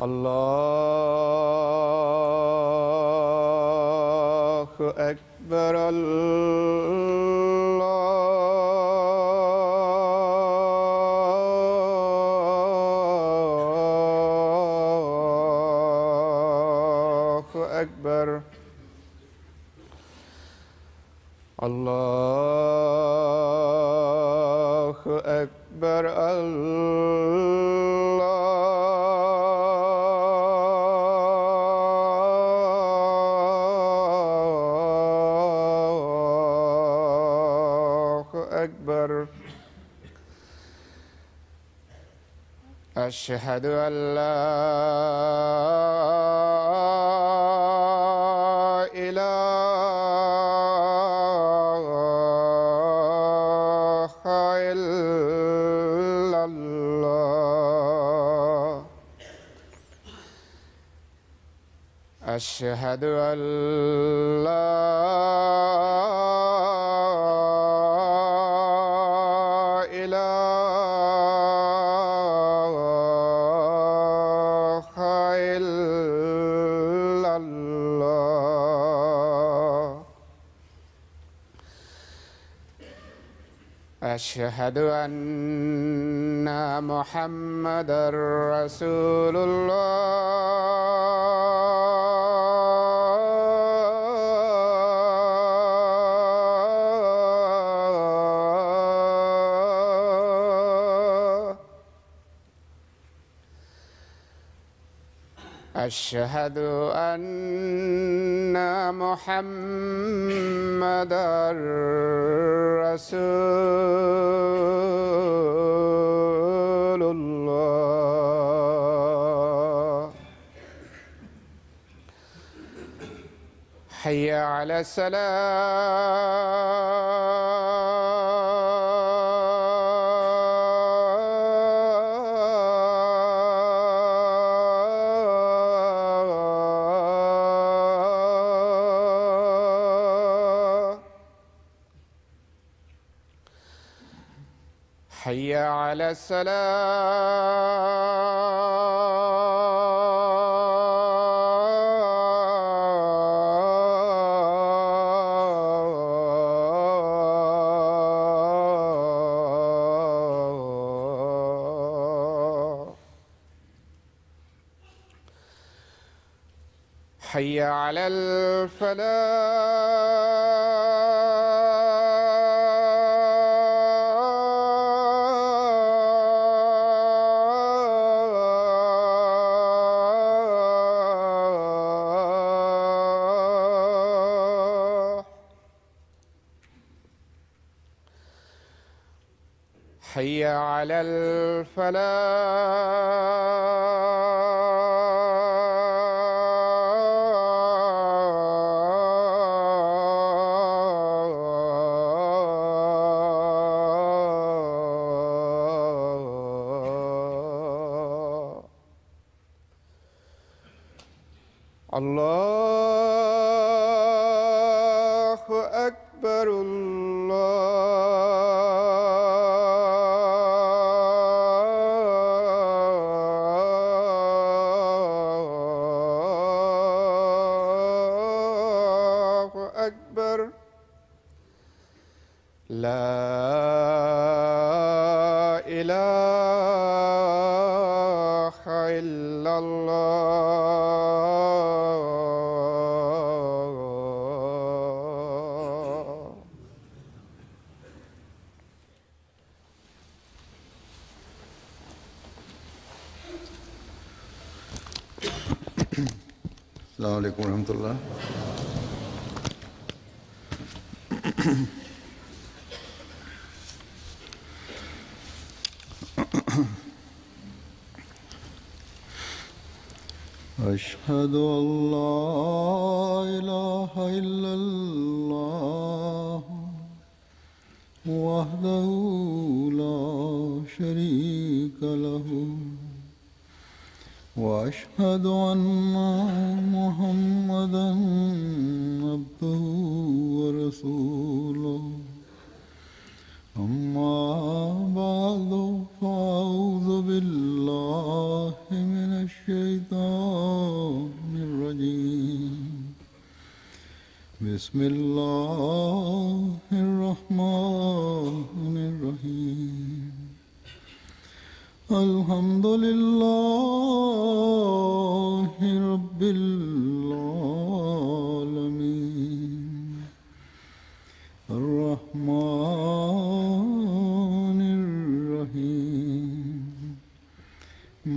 الله أكبر. الله أكبر. الله أكبر. الله أكبر. أشهد أن لا إله إلا الله. أشهد أن لا إله إلا الله. أشهد أن محمدًا رسول الله. أشهد أن محمدًا رسول الله. حي على الصلاة. حي على الصلاة. حي على الفلاح. حي على الفلاح. الله أكبر. الله أكبر. لا إله إلا الله. السلام عليكم ورحمة الله. أشهد أن لا إله إلا الله وحده لا شريك له وأشهد أن محمدًا عبده ورسوله. أما بعد فأعوذ بالله من الشيطان بسم الله الرحمن الرحيم الحمد لله رب العالمين الرحمن الرحيم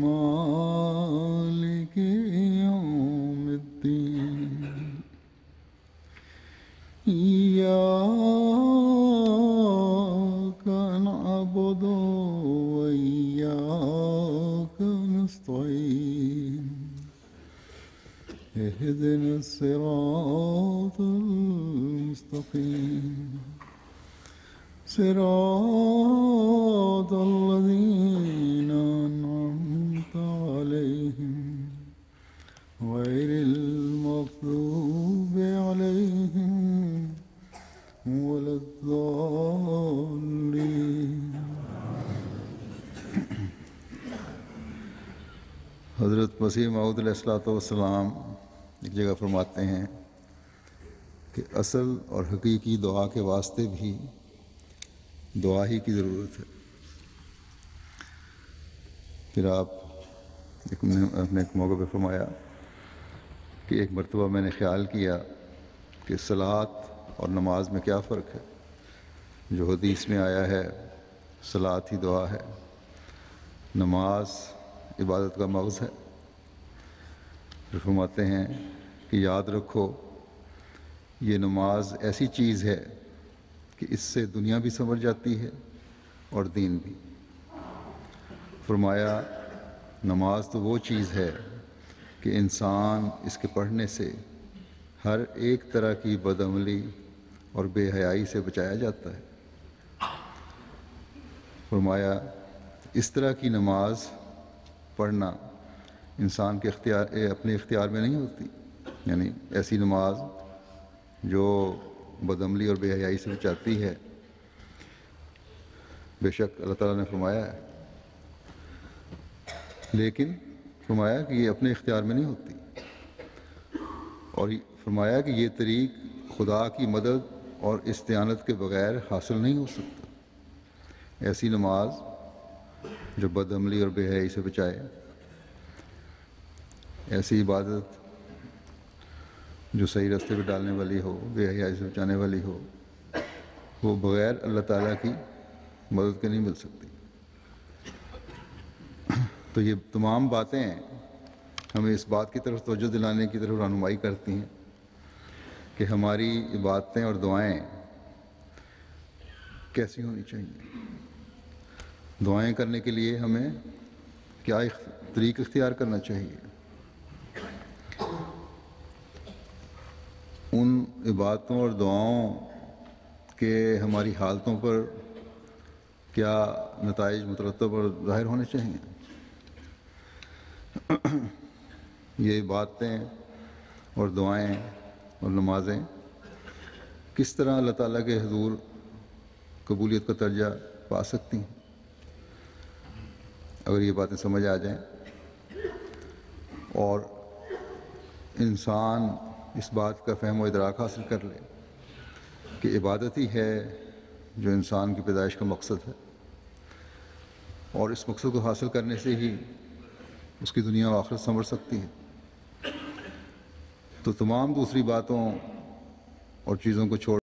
مالك يوم الدين إياك نعبد وإياك نستعين اهدنا الصراط المستقيم صراط الذين أنعمت عليهم غير المغضوب عليهم ولا الضالين। हज़रत मसीह मऊद अलैहिस्सलाम एक जगह फरमाते हैं कि असल और हकीकी दुआ के वास्ते भी दुआ ही की ज़रूरत है। फिर आप अपने एक मौके पर फरमाया कि एक मरतबा मैंने ख्याल किया कि सलात और नमाज में क्या फ़र्क है। जो हदीस में आया है सलात ही दुआ है, नमाज इबादत का मग़ज़ है। फिर फरमाते हैं कि याद रखो ये नमाज ऐसी चीज़ है कि इससे दुनिया भी संवर जाती है और दीन भी। फरमाया नमाज तो वो चीज़ है कि इंसान इसके पढ़ने से हर एक तरह की बदअमली और बेहयाई से बचाया जाता है। फरमाया इस तरह की नमाज पढ़ना इंसान के अपने इख्तियार में नहीं होती, यानी ऐसी नमाज जो बदअमली और बेहयाई से बचाती है। बेशक अल्लाह ताला ने फरमाया है, लेकिन फरमाया कि ये अपने इख्तियार में नहीं होती, और फरमाया कि ये तरीक़ खुदा की मदद और इस्तिआनत के बग़ैर हासिल नहीं हो सकता। ऐसी नमाज जो बदअमली और बेहयाई से बचाए, ऐसी इबादत जो सही रास्ते पर डालने वाली हो, बेहयाई से बचाने वाली हो, वो बग़ैर अल्लाह ताला की मदद के नहीं मिल सकती। तो ये तमाम बातें हमें इस बात की तरफ तवज्जो दिलाने की तरफ रहनुमाई करती हैं कि हमारी इबादतें और दुआएं कैसी होनी चाहिए। दुआएं करने के लिए हमें क्या तरीक़ा इख्तियार करना चाहिए। उन इबादतों और दुआओं के हमारी हालतों पर क्या नताइज मुतरत्तब और ज़ाहिर होने चाहिए। ये बातें और दुआएं और नमाज़ें किस तरह अल्लाह ताला के हुज़ूर कबूलियत का दर्जा पा सकती हैं। अगर ये बातें समझ आ जाएं और इंसान इस बात का फ़हम व इदराक हासिल कर ले कि इबादत ही है जो इंसान की पैदाइश का मकसद है, और इस मकसद को हासिल करने से ही उसकी दुनिया और आखिरत संवर सकती है, तो तमाम दूसरी बातों और चीज़ों को छोड़